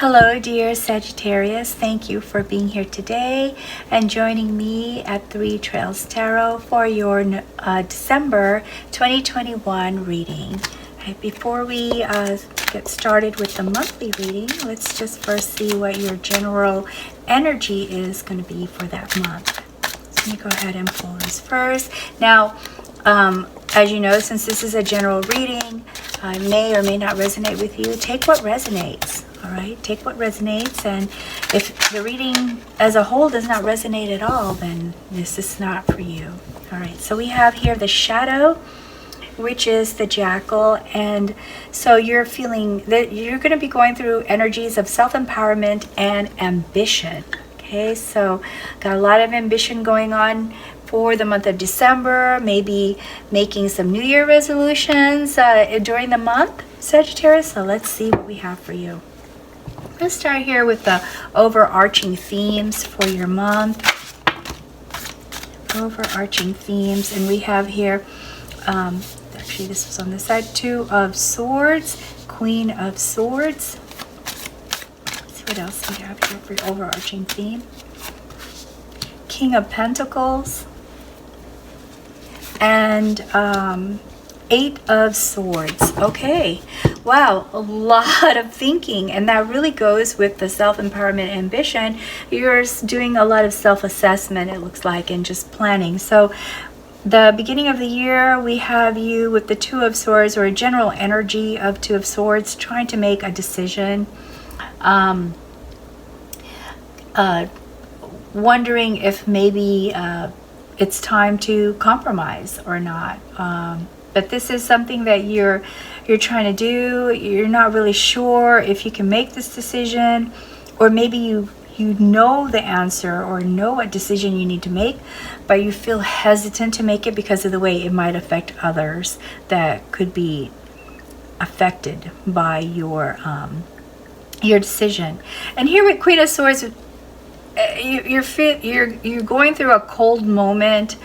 Hello, dear Sagittarius. Thank you for being here today and joining me at Three Trails Tarot for your December 2021 reading. Before we get started with the monthly reading, let's just first see what your general energy is going to be for that month. So let me go ahead and pull this first. Now, as you know, since this is a general reading, may or may not resonate with you. Take what resonates. All right, take what resonates, and if the reading as a whole does not resonate at all, then this is not for you. All right, so we have here the shadow, which is the jackal, and so you're feeling that you're going to be going through energies of self-empowerment and ambition. Okay, so got a lot of ambition going on for the month of December, maybe making some New Year resolutions during the month, Sagittarius. So let's see what we have for you. Let's start here with the overarching themes for your month. Overarching themes, and we have here, actually this was on the side, Two of Swords, Queen of Swords. Let's see what else we have here for overarching theme. King of Pentacles, and Eight of Swords. Okay, wow, a lot of thinking, and that really goes with the self-empowerment ambition. You're doing a lot of self-assessment, it looks like, and just planning. So the beginning of the year, we have you with the Two of Swords, or a general energy of Two of Swords, trying to make a decision, wondering if maybe it's time to compromise or not. But this is something that you're trying to do. You're not really sure if you can make this decision, or maybe you know the answer or know what decision you need to make, but you feel hesitant to make it because of the way it might affect others that could be affected by your decision. And here with Queen of Swords, you're going through a cold moment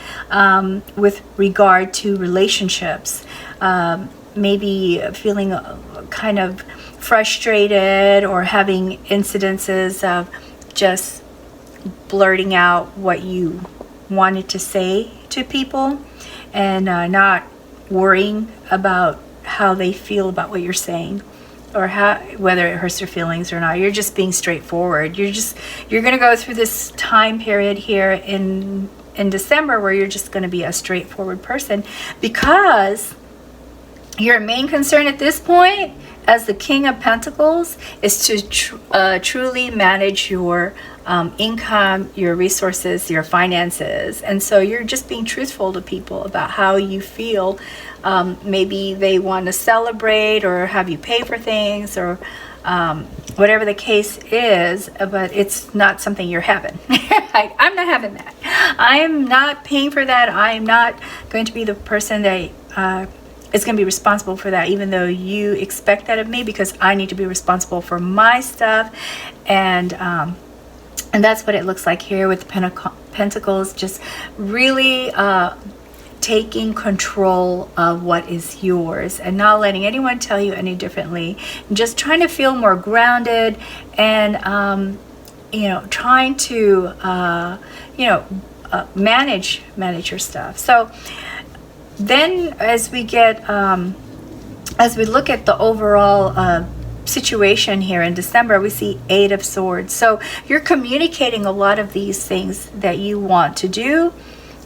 with regard to relationships, maybe feeling kind of frustrated or having incidences of just blurting out what you wanted to say to people, and not worrying about how they feel about what you're saying, or whether it hurts their feelings or not. You're just being straightforward. You're going to go through this time period here in December where you're just going to be a straightforward person, because your main concern at this point as the King of Pentacles is to truly manage your income, your resources, your finances. And so you're just being truthful to people about how you feel. Maybe they want to celebrate or have you pay for things, or whatever the case is, but it's not something you're having. I'm not having that. I am not paying for that. I am not going to be the person that is going to be responsible for that, even though you expect that of me, because I need to be responsible for my stuff. And that's what it looks like here with the Pentacles, just really taking control of what is yours and not letting anyone tell you any differently, and just trying to feel more grounded, and trying to manage your stuff. So then as we look at the overall situation here in December, we see Eight of Swords. So you're communicating a lot of these things that you want to do,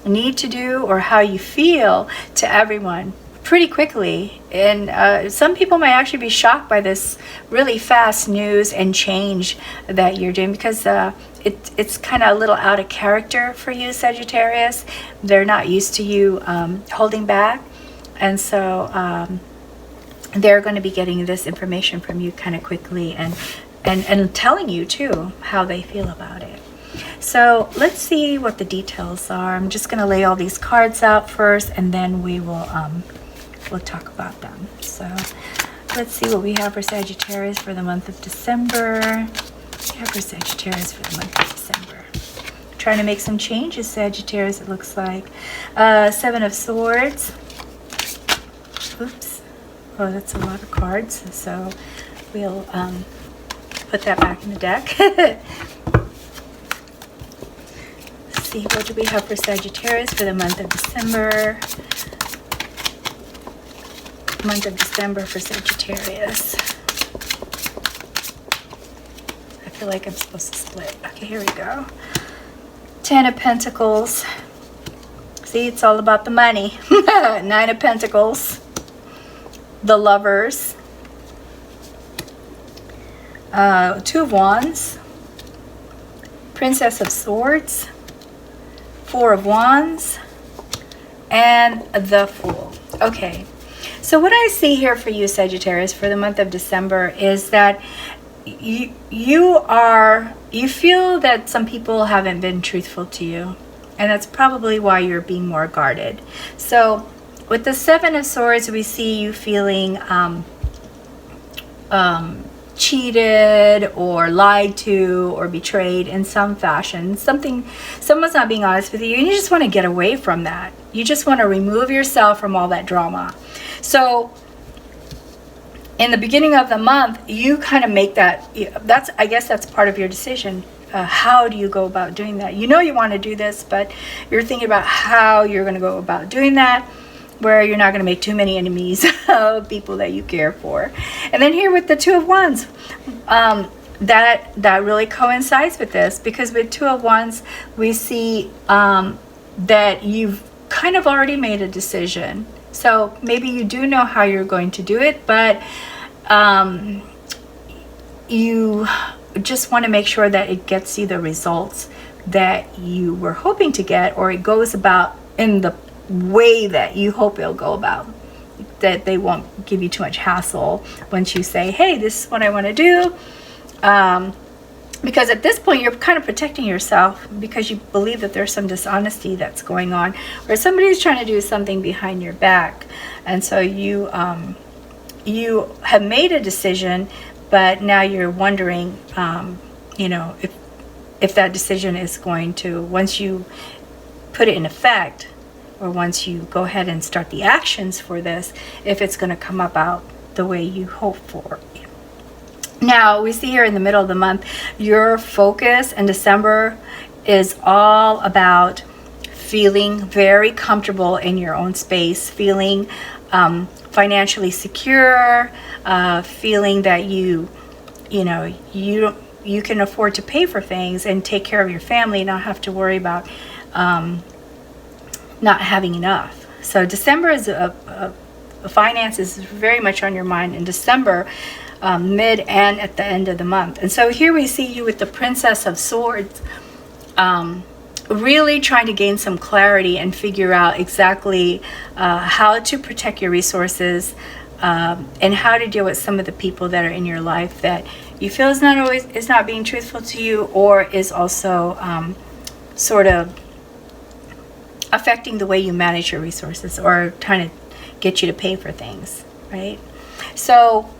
need to do, or how you feel to everyone pretty quickly. And some people might actually be shocked by this really fast news and change that you're doing, because it's kind of a little out of character for you, Sagittarius. They're not used to you holding back, and so they're going to be getting this information from you kind of quickly, and telling you too how they feel about it. So let's see what the details are. I'm just going to lay all these cards out first, and then we'll talk about them. So let's see what we have for Sagittarius for the month of December. We have for Sagittarius for the month of December. Trying to make some changes, Sagittarius, it looks like. Seven of Swords. Oops. Oh, that's a lot of cards. So we'll put that back in the deck. Let's see, what do we have for Sagittarius for the month of December? Month of December for Sagittarius. I feel like I'm supposed to split. Okay, here we go. 10 of Pentacles. See, it's all about the money. 9 of Pentacles. The Lovers. 2 of Wands. Princess of Swords. 4 of Wands. And the Fool. Okay. So what I see here for you, Sagittarius, for the month of December is that you feel that some people haven't been truthful to you, and that's probably why you're being more guarded. So with the 7 of Swords, we see you feeling cheated or lied to or betrayed in some fashion. Someone's not being honest with you, and you just want to get away from that. You just want to remove yourself from all that drama. So in the beginning of the month, you kind of make that, I guess that's part of your decision. How do you go about doing that? You know you want to do this, but you're thinking about how you're going to go about doing that, where you're not going to make too many enemies of people that you care for. And then here with the 2 of Wands, that really coincides with this, because with 2 of Wands, we see that you've kind of already made a decision. So maybe you do know how you're going to do it, but you just want to make sure that it gets you the results that you were hoping to get, or it goes about in the way that you hope it'll go about, that they won't give you too much hassle once you say, hey, this is what I want to do. Because at this point you're kind of protecting yourself, because you believe that there's some dishonesty that's going on, or somebody's trying to do something behind your back, and so you have made a decision, but now you're wondering, if that decision is going to, once you put it in effect, or once you go ahead and start the actions for this, if it's going to come about the way you hope for. Now, we see here in the middle of the month, your focus in December is all about feeling very comfortable in your own space, feeling financially secure, feeling that you can afford to pay for things and take care of your family, not have to worry about not having enough. So December is finance is very much on your mind in December, mid and at the end of the month. And so here we see you with the Princess of Swords, really trying to gain some clarity and figure out exactly how to protect your resources, and how to deal with some of the people that are in your life that you feel is not being truthful to you, or is also sort of affecting the way you manage your resources, or trying to get you to pay for things, right? So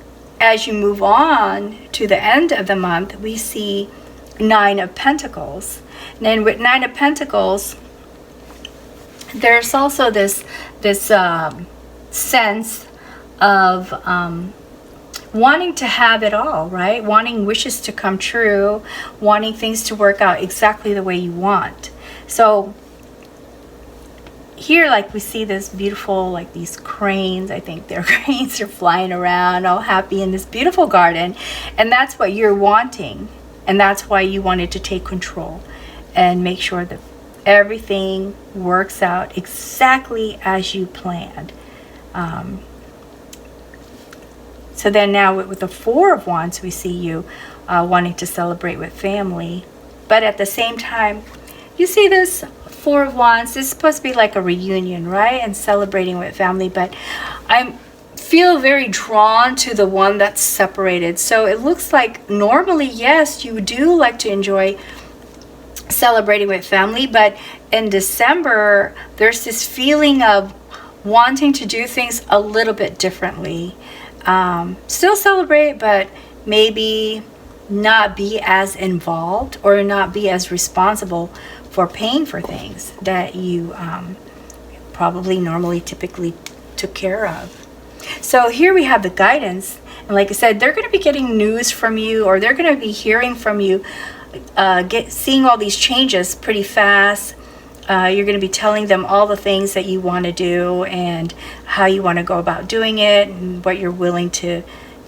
as you move on to the end of the month, we see 9 of Pentacles. And then with 9 of Pentacles, there's also this sense of wanting to have it all, right? Wanting wishes to come true, wanting things to work out exactly the way you want. So here, like, we see this beautiful, like, these cranes, I think they're cranes, are flying around all happy in this beautiful garden, and that's what you're wanting, and that's why you wanted to take control and make sure that everything works out exactly as you planned. So then now with the 4 of Wands, we see you wanting to celebrate with family, but at the same time, you see this 4 of Wands, this is supposed to be like a reunion, right? And celebrating with family, but I feel very drawn to the one that's separated. So it looks like normally, yes, you do like to enjoy celebrating with family, but in December, there's this feeling of wanting to do things a little bit differently. Still celebrate, but maybe not be as involved, or not be as responsible for paying for things that you probably normally typically took care of. So here we have the guidance. And like I said, they're going to be getting news from you, or they're going to be hearing from you, seeing all these changes pretty fast. You're going to be telling them all the things that you want to do and how you want to go about doing it and what you're willing to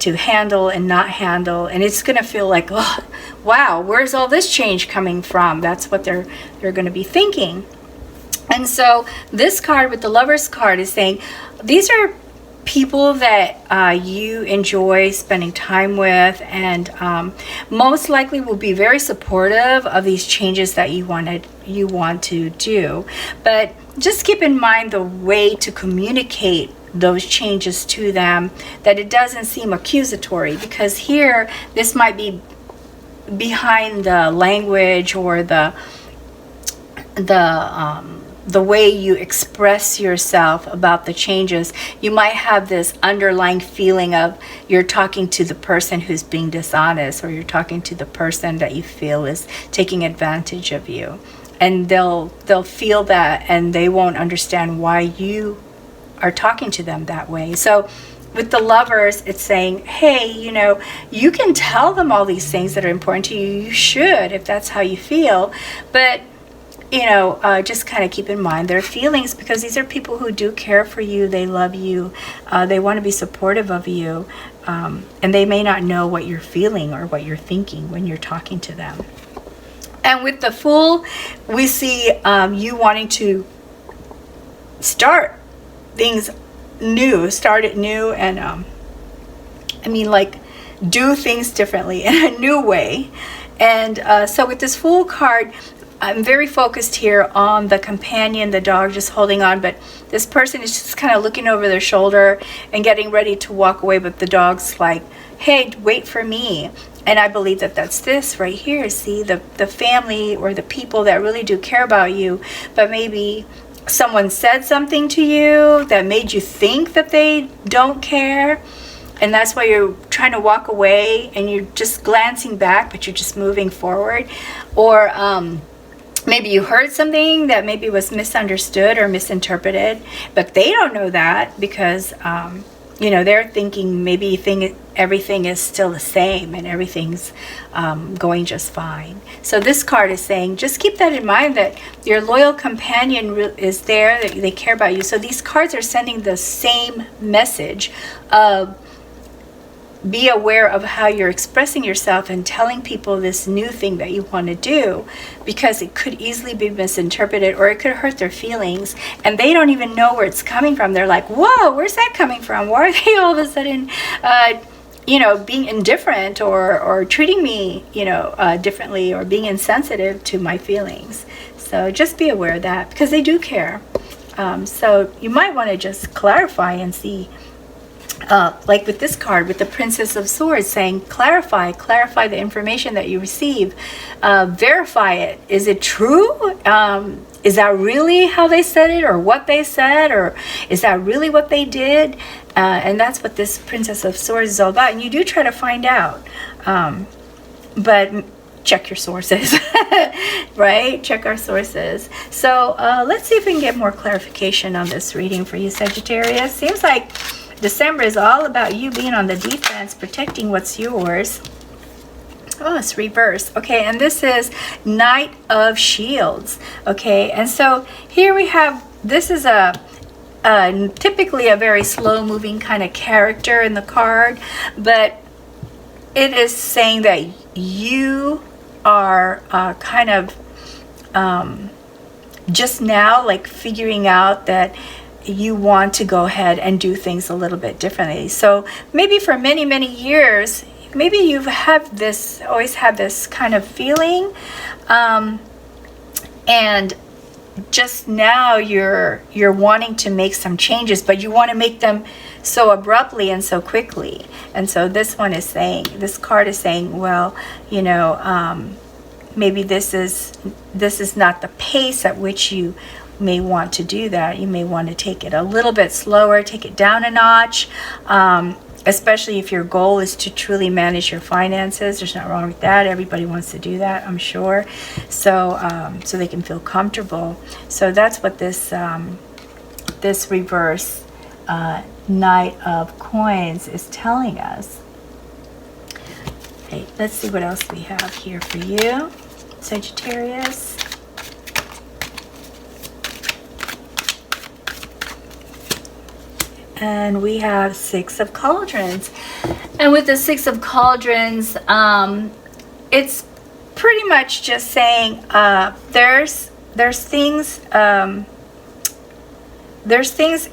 handle and not handle. And it's going to feel like, oh, wow, where's all this change coming from? That's what they're going to be thinking. And so this card with the Lover's card is saying these are people that you enjoy spending time with, and most likely will be very supportive of these changes that you want to do. But just keep in mind the way to communicate those changes to them, that it doesn't seem accusatory, because here this might be behind the language or the way you express yourself about the changes. You might have this underlying feeling of you're talking to the person who's being dishonest, or you're talking to the person that you feel is taking advantage of you, and they'll feel that, and they won't understand why you are talking to them that way. So with the Lovers, it's saying, hey, you can tell them all these things that are important to you. You should, if that's how you feel. But just kind of keep in mind their feelings, because these are people who do care for you. They love you. They want to be supportive of you. And they may not know what you're feeling or what you're thinking when you're talking to them. And with the Fool, we see you wanting to start things new, start it new, and do things differently in a new way. And so with this Fool card, I'm very focused here on the companion, the dog just holding on, but this person is just kind of looking over their shoulder and getting ready to walk away, but the dog's like, hey, wait for me. And I believe that that's this right here. See, the family or the people that really do care about you, but maybe someone said something to you that made you think that they don't care, and that's why you're trying to walk away and you're just glancing back, but you're just moving forward. Or maybe you heard something that maybe was misunderstood or misinterpreted, but they don't know that, because they're thinking maybe everything is still the same and everything's going just fine. So this card is saying, just keep that in mind, that your loyal companion is there, that they care about you. So these cards are sending the same message of, be aware of how you're expressing yourself and telling people this new thing that you want to do, because it could easily be misinterpreted, or it could hurt their feelings, and they don't even know where it's coming from. They're like, whoa, where's that coming from? Why are they all of a sudden being indifferent or treating me differently, or being insensitive to my feelings? So just be aware of that, because they do care. So you might want to just clarify and see, like with this card with the Princess of Swords, saying clarify the information that you receive, verify it. Is it true? Is that really how they said it, or what they said, or is that really what they did? And that's what this Princess of Swords is all about. And you do try to find out, but check your sources. Right? Check our sources. So let's see if we can get more clarification on this reading for you, Sagittarius. Seems like December is all about you being on the defense, protecting what's yours. Oh, it's reverse. Okay, and this is Knight of Shields. Okay, and so here we have, this is typically a very slow-moving kind of character in the card, but it is saying that you are kind of just now like figuring out that you want to go ahead and do things a little bit differently. So maybe for many, many years, maybe you've always had this kind of feeling, and just now you're wanting to make some changes, but you want to make them so abruptly and so quickly. And so this card is saying, well, maybe this is not the pace at which you may want to do that. You may want to take it a little bit slower, take it down a notch, especially if your goal is to truly manage your finances. There's nothing wrong with that. Everybody wants to do that, I'm sure. So so they can feel comfortable. So that's what this reverse Knight of Coins is telling us. Okay, let's see what else we have here for you, Sagittarius. And we have Six of Cauldrons. And with the Six of Cauldrons, it's pretty much just saying there's things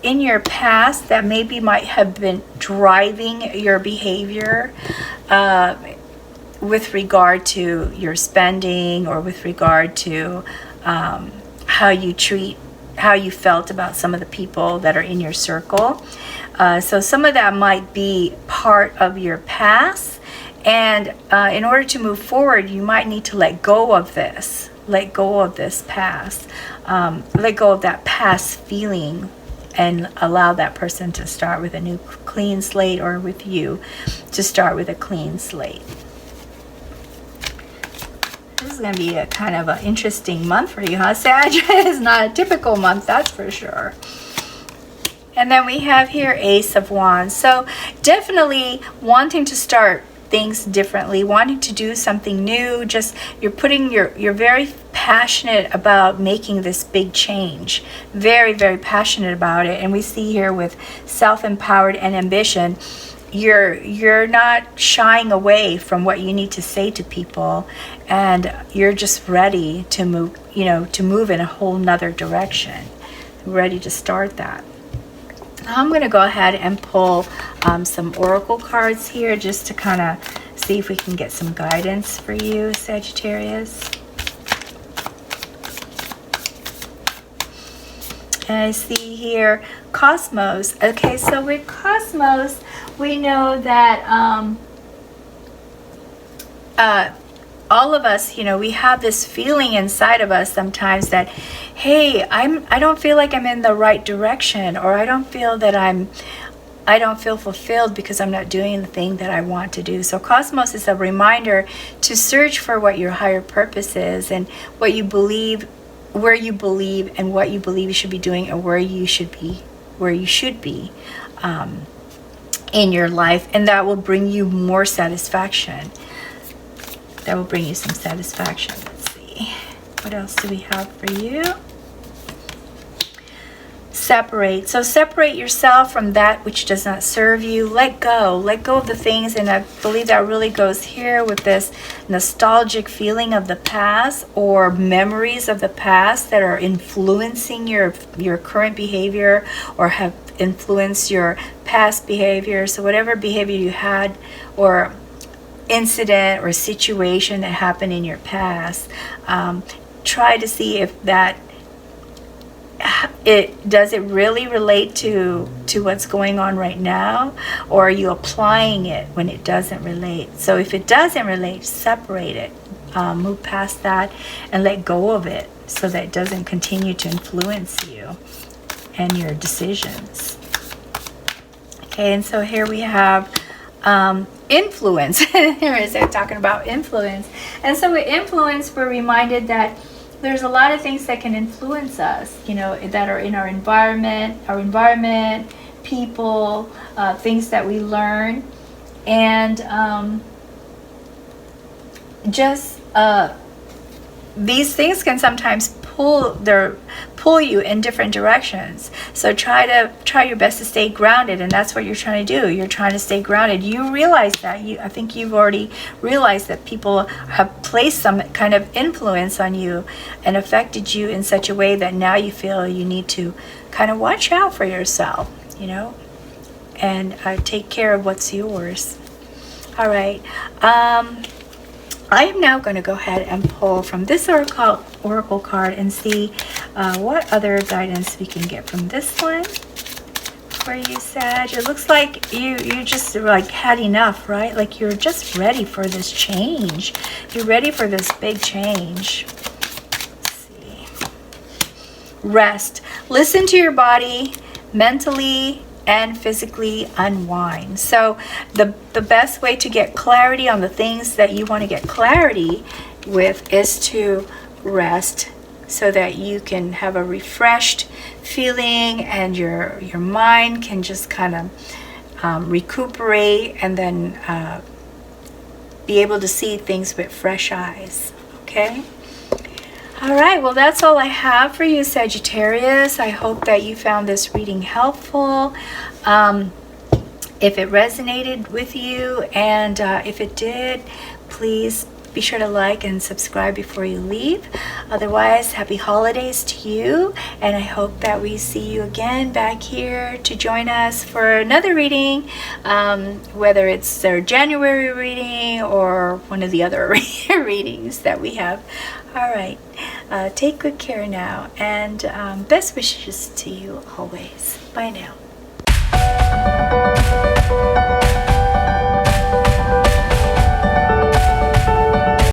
in your past that maybe might have been driving your behavior with regard to your spending, or with regard to how you felt about some of the people that are in your circle. So some of that might be part of your past, and in order to move forward, you might need to let go of this. Let go of this past. Let go of that past feeling, and allow that person to start with a new clean slate, or with you to start with a clean slate. This is going to be a kind of an interesting month for you, huh, Sag? It's not a typical month, that's for sure. And then we have here Ace of Wands. So definitely wanting to start things differently, wanting to do something new. Just you're very passionate about making this big change. Very, very passionate about it. And we see here with self-empowered and ambition, you're not shying away from what you need to say to people, and you're just ready to move, to move in a whole nother direction. Ready to start that. I'm going to go ahead and pull some oracle cards here, just to kind of see if we can get some guidance for you, Sagittarius. And I see here Cosmos. Okay, so with Cosmos, we know that all of us, we have this feeling inside of us sometimes that, hey, I don't feel like I'm in the right direction, or I don't feel fulfilled because I'm not doing the thing that I want to do. So Cosmos is a reminder to search for what your higher purpose is, and what you believe, where you believe, and what you believe you should be doing, and where you should be in your life, and that will bring you more satisfaction. That will bring you some satisfaction. Let's see. What else do we have for you? Separate. So separate yourself from that which does not serve you. Let go. Let go of the things, and I believe that really goes here with this nostalgic feeling of the past, or memories of the past that are influencing your current behavior, or have influenced your past behavior. So whatever behavior you had, or incident or situation that happened in your past, try to see if that does it really relate to what's going on right now, or are you applying it when it doesn't relate? So if it doesn't relate, separate it, move past that, and let go of it, so that it doesn't continue to influence you and your decisions. Okay, and so here we have influence. Here it is, they're talking about influence. And so with influence, we're reminded that there's a lot of things that can influence us, that are in our environment, people, things that we learn, and these things can sometimes pull you in different directions. So try your best to stay grounded, and that's what you're trying to do. You're trying to stay grounded. You realize that. I think you've already realized that people have placed some kind of influence on you and affected you in such a way that now you feel you need to kind of watch out for yourself, and take care of what's yours. All right. I am now going to go ahead and pull from this oracle card and see what other guidance we can get from this one for you, Sag. It looks like you just had enough, right? Like you're just ready for this change. You're ready for this big change. Let's see. Rest. Listen to your body, mentally and physically unwind. So the best way to get clarity on the things that you want to get clarity with is to rest so that you can have a refreshed feeling and your mind can just kind of recuperate, and then be able to see things with fresh eyes. Okay? All right, well, that's all I have for you, Sagittarius. I hope that you found this reading helpful. If it resonated with you, and if it did, please be sure to like and subscribe before you leave. Otherwise, happy holidays to you, and I hope that we see you again back here to join us for another reading, whether it's their January reading or one of the other readings that we have. All right, take good care now, and best wishes to you always. Bye now.